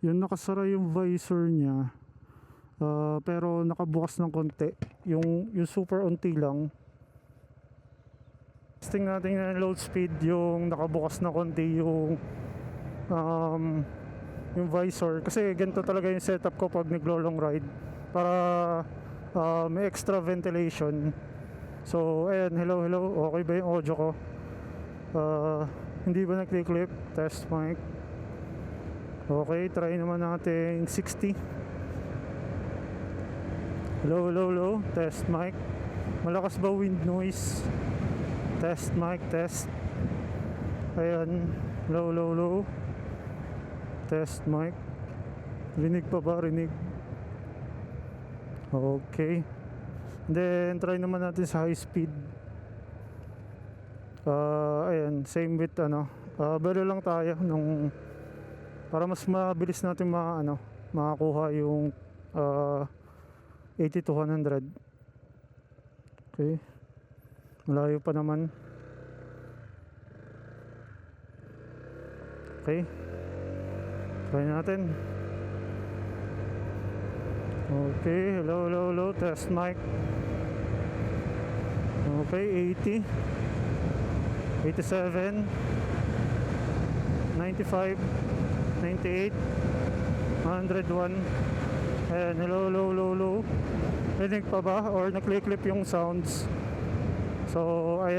Yung nakasara yung visor niya, pero nakabukas ng konti. Yung super unti lang. Testing natin yung load speed, yung nakabukas na konti yung visor. Kasi ganito talaga yung setup ko pag naglo-long ride, para may extra ventilation. So ayan, hello. Okay ba yung audio ko? Hindi ba nag-clip? Test mic. Okay, try naman natin 60. Low. Test mic. Malakas ba wind noise? Test mic, test. Ayan, low. Test mic. Rinig pa ba? Rinig. Okay. Then try naman natin sa high speed. Ayan, same with better lang tayo nung para mas mabilis natin makakuha yung 80 to 100. Okay, malayo pa naman. Okay, try natin. Okay, low, test mic. Okay, 80, 87, 95, 98, 101. Ayan, low. Rinig pa ba? Or nakli-clip yung sounds? So, ayan.